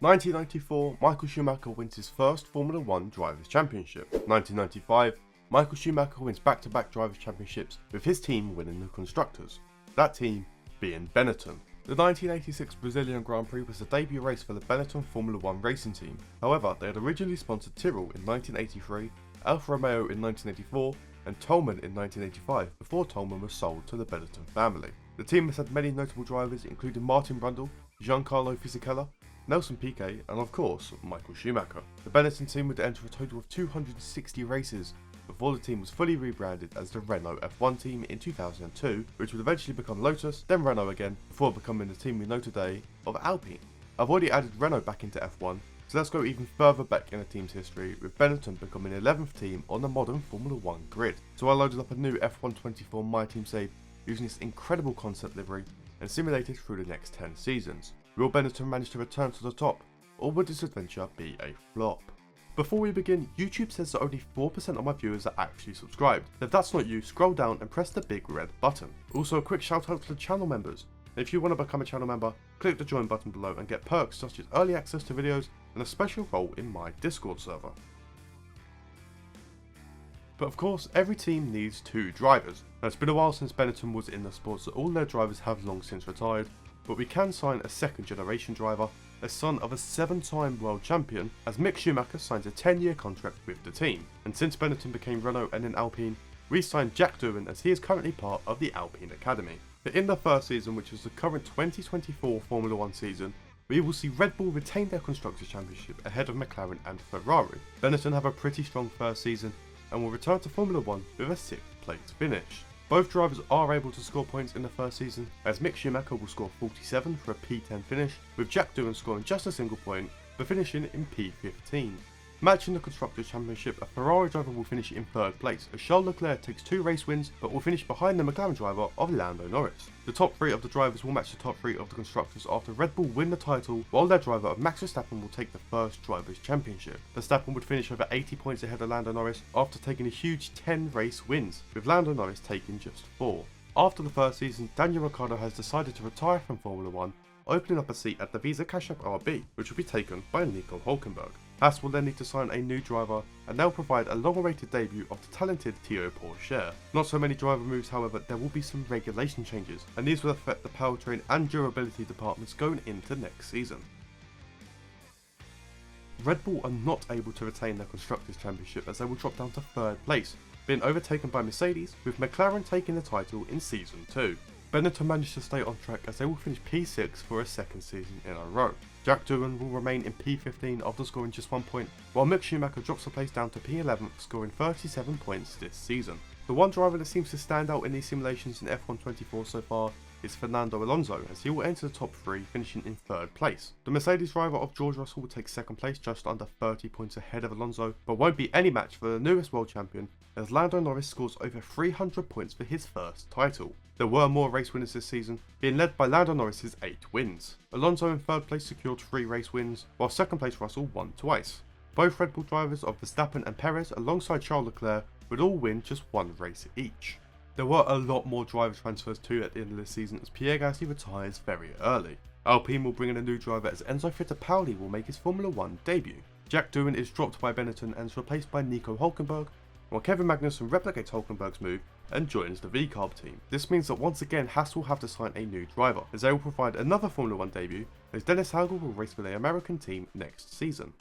1994, Michael Schumacher wins his first Formula 1 Drivers' Championship. 1995, Michael Schumacher wins back-to-back Drivers' Championships with his team winning the Constructors, that team being Benetton. The 1986 Brazilian Grand Prix was the debut race for the Benetton Formula 1 racing team. However, they had originally sponsored Tyrrell in 1983, Alfa Romeo in 1984, and Toleman in 1985 before Toleman was sold to the Benetton family. The team has had many notable drivers including Martin Brundle, Giancarlo Fisichella, Nelson Piquet, and of course Michael Schumacher. The Benetton team would enter a total of 260 races before the team was fully rebranded as the Renault F1 team in 2002, which would eventually become Lotus, then Renault again, before becoming the team we know today of Alpine. I've already added Renault back into F1, so let's go even further back in the team's history, with Benetton becoming the 11th team on the modern Formula 1 grid. So I loaded up a new F124 MyTeam save using this incredible concept livery and simulated through the next 10 seasons. Will Benetton manage to return to the top, or would this adventure be a flop? Before we begin, YouTube says that only 4% of my viewers are actually subscribed. If that's not you, scroll down and press the big red button. Also a quick shout out to the channel members. If you want to become a channel member, click the join button below and get perks such as early access to videos and a special role in my Discord server. But of course, every team needs two drivers. Now it's been a while since Benetton was in the sport, so all their drivers have long since retired, but we can sign a second generation driver, a son of a 7-time world champion, as Mick Schumacher signs a 10-year contract with the team. And since Benetton became Renault and then Alpine, we signed Jack Doohan as he is currently part of the Alpine Academy. But in the first season, which is the current 2024 Formula 1 season, we will see Red Bull retain their Constructors' Championship ahead of McLaren and Ferrari. Benetton have a pretty strong first season and will return to Formula 1 with a 6th place finish. Both drivers are able to score points in the first season, as Mick Schumacher will score 47 for a P10 finish, with Jack Doohan scoring just a single point, but finishing in P15. Matching the Constructors' Championship, a Ferrari driver will finish in 3rd place, as Charles Leclerc takes 2 race wins, but will finish behind the McLaren driver of Lando Norris. The top 3 of the drivers will match the top 3 of the Constructors after Red Bull win the title, while their driver of Max Verstappen will take the first Drivers' Championship. Verstappen would finish over 80 points ahead of Lando Norris after taking a huge 10 race wins, with Lando Norris taking just 4. After the first season, Daniel Ricciardo has decided to retire from Formula 1, opening up a seat at the Visa Cash App RB, which will be taken by Nico Hülkenberg. Haas will then need to sign a new driver, and they'll provide a long-awaited debut of the talented Théo Pourchaire. Not so many driver moves, however, there will be some regulation changes, and these will affect the powertrain and durability departments going into next season. Red Bull are not able to retain their Constructors' Championship as they will drop down to 3rd place, being overtaken by Mercedes, with McLaren taking the title in Season 2. Benetton managed to stay on track as they will finish P6 for a 2nd season in a row. Jack Doohan will remain in P15 after scoring just 1 point, while Mick Schumacher drops a place down to P11, scoring 37 points this season. The one driver that seems to stand out in these simulations in F124 so far is Fernando Alonso, as he will enter the top 3, finishing in 3rd place. The Mercedes driver of George Russell will take 2nd place, just under 30 points ahead of Alonso, but won't be any match for the newest world champion, as Lando Norris scores over 300 points for his first title. There were more race winners this season, being led by Lando Norris's 8 wins. Alonso in 3rd place secured 3 race wins, while 2nd place Russell won twice. Both Red Bull drivers of Verstappen and Perez alongside Charles Leclerc would all win just 1 race each. There were a lot more driver transfers too at the end of the season, as Pierre Gasly retires very early. Alpine will bring in a new driver as Enzo Fittipaldi will make his Formula 1 debut. Jack Doohan is dropped by Benetton and is replaced by Nico Hülkenberg, while Kevin Magnussen replicates Hülkenberg's move and joins the V-Carb team. This means that once again Haas will have to sign a new driver, as they will provide another Formula 1 debut, as Dennis Hagel will race for the American team next season.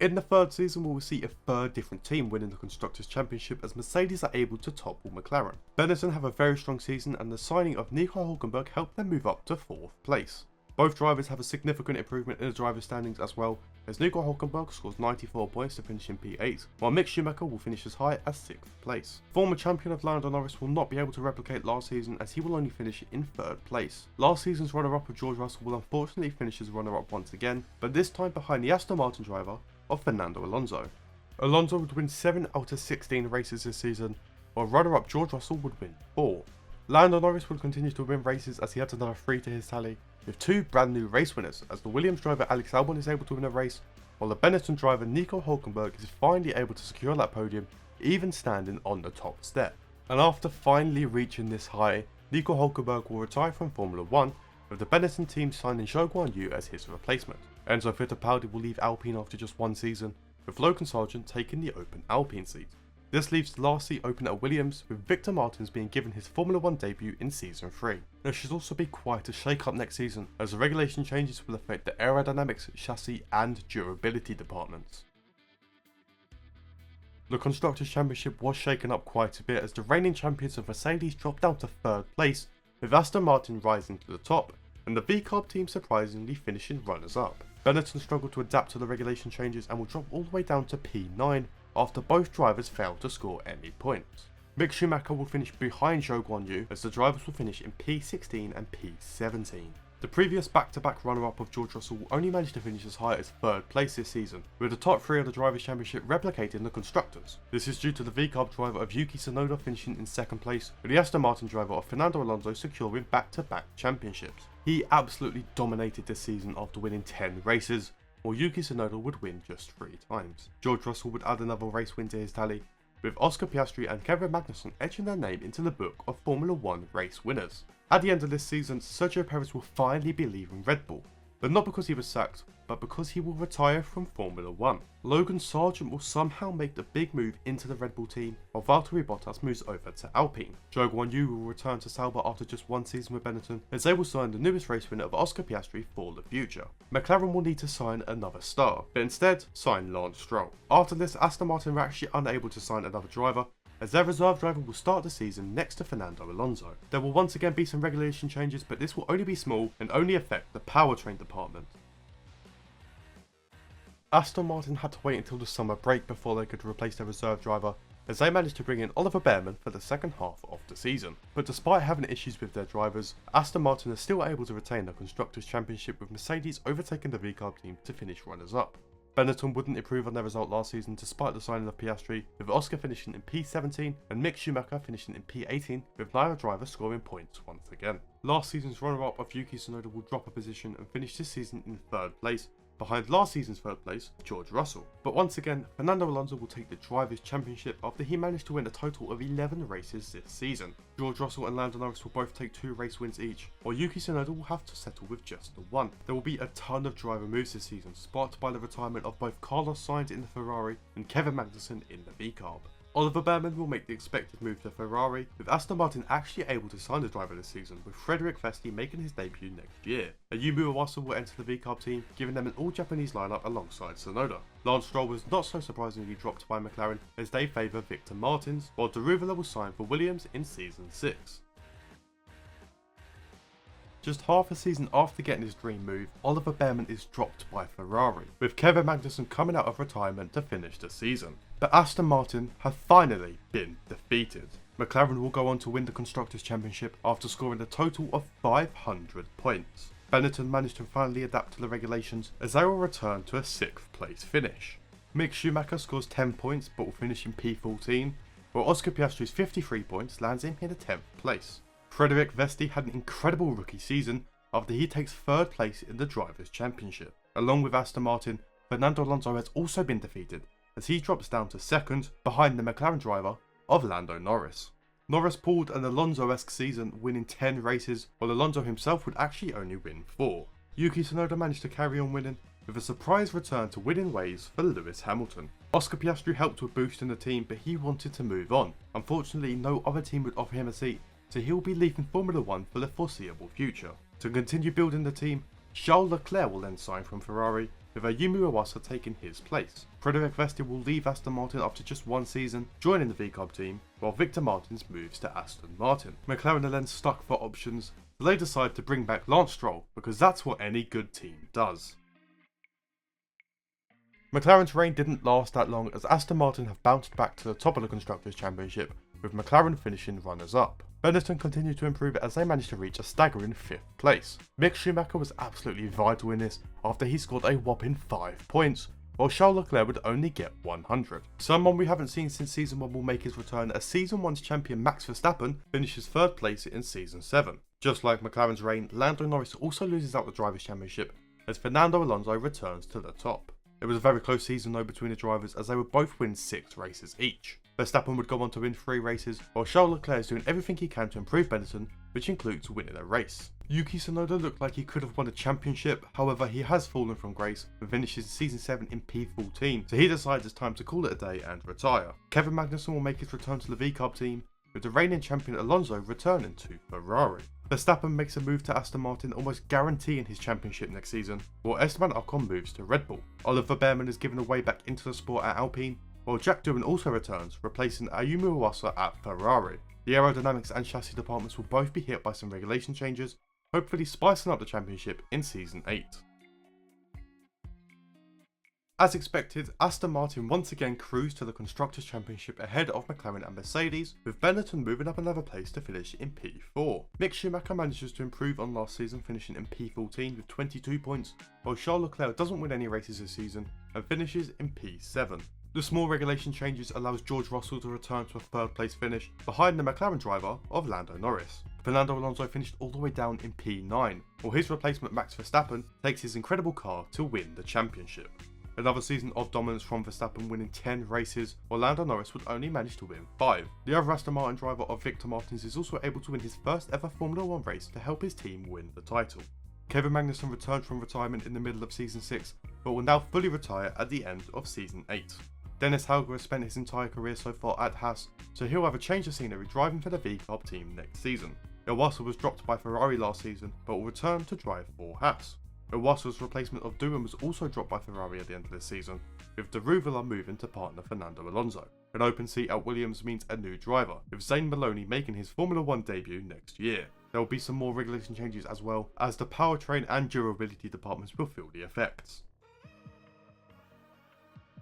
In the 3rd season, we will see a 3rd different team winning the Constructors' Championship, as Mercedes are able to topple McLaren. Benetton have a very strong season, and the signing of Nico Hülkenberg helped them move up to 4th place. Both drivers have a significant improvement in the driver standings as well, as Nico Hülkenberg scores 94 points to finish in P8, while Mick Schumacher will finish as high as 6th place. Former champion of Lando Norris will not be able to replicate last season, as he will only finish in 3rd place. Last season's runner-up of George Russell will unfortunately finish as runner-up once again, but this time behind the Aston Martin driver of Fernando Alonso. Alonso would win 7 out of 16 races this season, while runner-up George Russell would win 4. Lando Norris would continue to win races as he adds another 3 to his tally, with 2 brand new race winners, as the Williams driver Alex Albon is able to win a race, while the Benetton driver Nico Hülkenberg is finally able to secure that podium, even standing on the top step. And after finally reaching this high, Nico Hülkenberg will retire from Formula 1 with the Benetton team signing Zhou Guanyu as his replacement. Enzo Fittipaldi will leave Alpine after just one season, with Logan Sargent taking the open Alpine seat. This leaves the last seat open at Williams, with Victor Martins being given his Formula 1 debut in Season 3. There should also be quite a shake-up next season, as the regulation changes will affect the aerodynamics, chassis and durability departments. The Constructors' Championship was shaken up quite a bit as the reigning champions of Mercedes dropped down to 3rd place, with Aston Martin rising to the top, and the VCARB team surprisingly finishing runners-up. Benetton struggled to adapt to the regulation changes and will drop all the way down to P9 after both drivers failed to score any points. Mick Schumacher will finish behind Zhou Guanyu as the drivers will finish in P16 and P17. The previous back-to-back runner-up of George Russell will only manage to finish as high as 3rd place this season, with the top 3 of the Drivers' Championship replicating the Constructors. This is due to the VCARB driver of Yuki Tsunoda finishing in 2nd place, with the Aston Martin driver of Fernando Alonso securing back-to-back championships. He absolutely dominated this season after winning 10 races, while Yuki Tsunoda would win just 3 times. George Russell would add another race win to his tally, with Oscar Piastri and Kevin Magnussen etching their name into the book of Formula 1 race winners. At the end of this season, Sergio Perez will finally be leaving Red Bull, but not because he was sacked, but because he will retire from Formula 1. Logan Sargent will somehow make the big move into the Red Bull team, while Valtteri Bottas moves over to Alpine. Zhou Guanyu will return to Sauber after just one season with Benetton, as they will sign the newest race winner of Oscar Piastri for the future. McLaren will need to sign another star, but instead sign Lance Stroll. After this, Aston Martin were actually unable to sign another driver, as their reserve driver will start the season next to Fernando Alonso. There will once again be some regulation changes, but this will only be small and only affect the powertrain department. Aston Martin had to wait until the summer break before they could replace their reserve driver, as they managed to bring in Oliver Behrman for the second half of the season. But despite having issues with their drivers, Aston Martin are still able to retain the Constructors' Championship, with Mercedes overtaking the VCARB team to finish runners-up. Benetton wouldn't improve on their result last season despite the signing of Piastri, with Oscar finishing in P17 and Mick Schumacher finishing in P18, with neither driver scoring points once again. Last season's runner-up of Yuki Tsunoda will drop a position and finish this season in 3rd place, behind last season's 3rd place, George Russell. But once again, Fernando Alonso will take the Drivers' Championship after he managed to win a total of 11 races this season. George Russell and Lando Norris will both take 2 race wins each, while Yuki Tsunoda will have to settle with just the 1. There will be a ton of driver moves this season, sparked by the retirement of both Carlos Sainz in the Ferrari and Kevin Magnussen in the VCARB. Oliver Behrman will make the expected move to Ferrari, with Aston Martin actually able to sign the driver this season, with Frederick Vesti making his debut next year. Ayumu Iwasa will enter the VCARB team, giving them an all-Japanese lineup alongside Tsunoda. Lance Stroll was not so surprisingly dropped by McLaren, as they favour Victor Martins, while Deruvula will sign for Williams in Season 6. Just half a season after getting his dream move, Oliver Behrman is dropped by Ferrari, with Kevin Magnussen coming out of retirement to finish the season. But Aston Martin have finally been defeated. McLaren will go on to win the Constructors' Championship after scoring a total of 500 points. Benetton managed to finally adapt to the regulations, as they will return to a 6th place finish. Mick Schumacher scores 10 points but will finish in P14, while Oscar Piastri's 53 points lands him in a 10th place. Frederick Vesti had an incredible rookie season after he takes 3rd place in the Drivers' Championship. Along with Aston Martin, Fernando Alonso has also been defeated, as he drops down to 2nd behind the McLaren driver of Lando Norris. Norris pulled an Alonso-esque season, winning 10 races, while Alonso himself would actually only win 4. Yuki Tsunoda managed to carry on winning, with a surprise return to winning ways for Lewis Hamilton. Oscar Piastri helped with boosting the team, but he wanted to move on. Unfortunately, no other team would offer him a seat, so he will be leaving Formula 1 for the foreseeable future. To continue building the team, Charles Leclerc will then sign from Ferrari, with Ayumu Iwasa taking his place. Frederick Vesti will leave Aston Martin after just one season, joining the VCARB team, while Victor Martins moves to Aston Martin. McLaren are then stuck for options, so they decide to bring back Lance Stroll, because that's what any good team does. McLaren's reign didn't last that long, as Aston Martin have bounced back to the top of the Constructors' Championship, with McLaren finishing runners-up. Benetton continued to improve it as they managed to reach a staggering 5th place. Mick Schumacher was absolutely vital in this after he scored a whopping 5 points, while Charles Leclerc would only get 100. Someone we haven't seen since Season 1 will make his return, as Season 1's champion Max Verstappen finishes 3rd place in Season 7. Just like McLaren's reign, Lando Norris also loses out the Drivers' Championship, as Fernando Alonso returns to the top. It was a very close season though between the drivers, as they would both win 6 races each. Verstappen would go on to win 3 races, while Charles Leclerc is doing everything he can to improve Benetton, which includes winning a race. Yuki Tsunoda looked like he could have won a championship, however he has fallen from grace and finishes season 7 in P14, so he decides it's time to call it a day and retire. Kevin Magnussen will make his return to the V-Carb team, with the reigning champion Alonso returning to Ferrari. Verstappen makes a move to Aston Martin, almost guaranteeing his championship next season, while Esteban Ocon moves to Red Bull. Oliver Bearman is given a way back into the sport at Alpine, while Jack Doohan also returns, replacing Ayumu Iwasa at Ferrari. The aerodynamics and chassis departments will both be hit by some regulation changes, hopefully spicing up the championship in Season 8. As expected, Aston Martin once again cruised to the Constructors' Championship ahead of McLaren and Mercedes, with Benetton moving up another place to finish in P4. Mick Schumacher manages to improve on last season, finishing in P14 with 22 points, while Charles Leclerc doesn't win any races this season and finishes in P7. The small regulation changes allows George Russell to return to a third place finish behind the McLaren driver of Lando Norris. Fernando Alonso finished all the way down in P9, while his replacement Max Verstappen takes his incredible car to win the championship. Another season of dominance from Verstappen, winning 10 races, while Lando Norris would only manage to win 5. The other Aston Martin driver of Victor Martins is also able to win his first ever Formula 1 race to help his team win the title. Kevin Magnussen returned from retirement in the middle of Season 6, but will now fully retire at the end of Season 8. Dennis Hauger has spent his entire career so far at Haas, so he'll have a change of scenery driving for the V-Carb team next season. Iwasa was dropped by Ferrari last season, but will return to drive for Haas. Iwasa's replacement of Doohan was also dropped by Ferrari at the end of this season, with de Ruvilla moving to partner Fernando Alonso. An open seat at Williams means a new driver, with Zane Maloney making his Formula 1 debut next year. There will be some more regulation changes as well, as the powertrain and durability departments will feel the effects.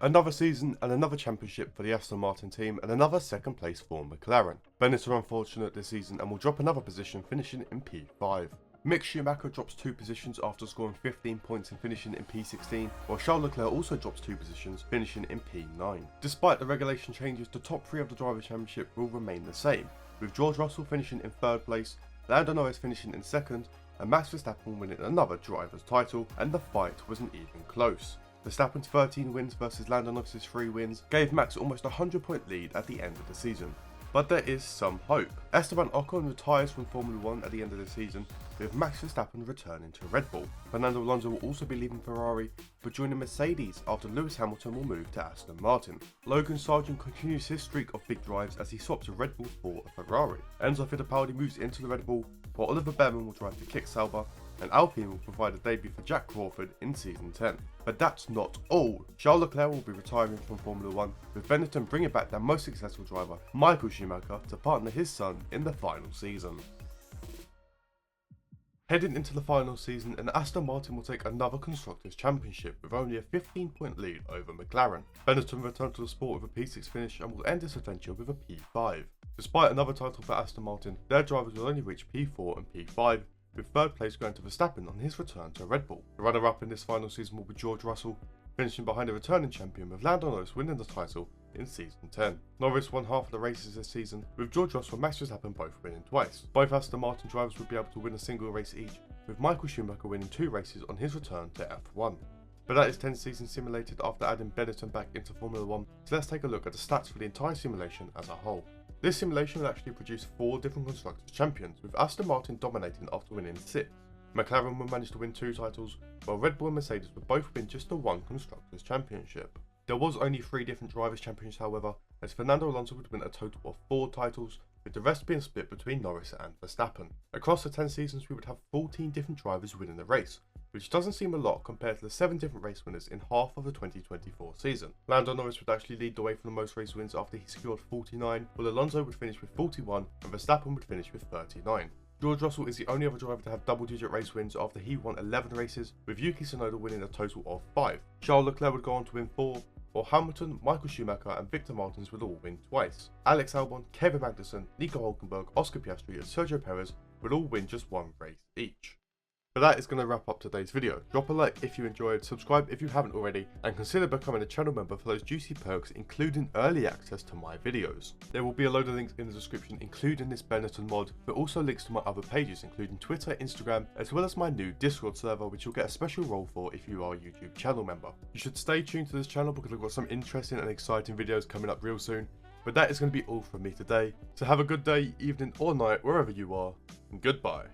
Another season and another championship for the Aston Martin team, and another second place for McLaren. Benetton are unfortunate this season and will drop another position, finishing in P5. Mick Schumacher drops 2 positions after scoring 15 points and finishing in P16, while Charles Leclerc also drops 2 positions, finishing in P9. Despite the regulation changes, the top 3 of the Drivers' Championship will remain the same, with George Russell finishing in 3rd place, Lando Norris finishing in 2nd, and Max Verstappen winning another driver's title, and the fight wasn't even close. Verstappen's 13 wins versus Lando Norris's 3 wins gave Max almost a 100-point lead at the end of the season. But there is some hope. Esteban Ocon retires from Formula 1 at the end of the season, with Max Verstappen returning to Red Bull. Fernando Alonso will also be leaving Ferrari, but joining Mercedes after Lewis Hamilton will move to Aston Martin. Logan Sargent continues his streak of big drives as he swaps a Red Bull for a Ferrari. Enzo Fittipaldi moves into the Red Bull, while Oliver Bearman will drive for Kick Sauber, and Alpine will provide a debut for Jack Crawford in Season 10. But that's not all. Charles Leclerc will be retiring from Formula 1, with Benetton bringing back their most successful driver, Michael Schumacher, to partner his son in the final season. Heading into the final season, and Aston Martin will take another Constructors' Championship with only a 15-point lead over McLaren. Benetton returned to the sport with a P6 finish and will end this adventure with a P5. Despite another title for Aston Martin, their drivers will only reach P4 and P5, with 3rd place going to Verstappen on his return to Red Bull. The runner-up in this final season will be George Russell, finishing behind a returning champion, with Lando Norris winning the title in Season 10. Norris won half of the races this season, with George Russell and Max Verstappen both winning twice. Both Aston Martin drivers would be able to win a single race each, with Michael Schumacher winning 2 races on his return to F1. But that is 10 seasons simulated after adding Benetton back into Formula 1, so let's take a look at the stats for the entire simulation as a whole. This simulation will actually produce 4 different Constructors' Champions, with Aston Martin dominating after winning 6. McLaren will manage to win 2 titles, while Red Bull and Mercedes will both win just the 1 Constructors' Championship. There was only 3 different Drivers' Champions however, as Fernando Alonso would win a total of 4 titles, with the rest being split between Norris and Verstappen. Across the 10 seasons we would have 14 different drivers winning the race, which doesn't seem a lot compared to the 7 different race winners in half of the 2024 season. Lando Norris would actually lead the way for the most race wins after he secured 49, while Alonso would finish with 41 and Verstappen would finish with 39. George Russell is the only other driver to have double-digit race wins after he won 11 races, with Yuki Tsunoda winning a total of 5. Charles Leclerc would go on to win 4, while Hamilton, Michael Schumacher and Victor Martins would all win twice. Alex Albon, Kevin Magnussen, Nico Hülkenberg, Oscar Piastri and Sergio Perez would all win just 1 race each. But that is going to wrap up today's video. Drop a like if you enjoyed, subscribe if you haven't already, and consider becoming a channel member for those juicy perks including early access to my videos. There will be a load of links in the description including this Benetton mod, but also links to my other pages including Twitter, Instagram, as well as my new Discord server which you'll get a special role for if you are a YouTube channel member. You should stay tuned to this channel because I've got some interesting and exciting videos coming up real soon. But that is going to be all from me today. So have a good day, evening or night wherever you are, and goodbye.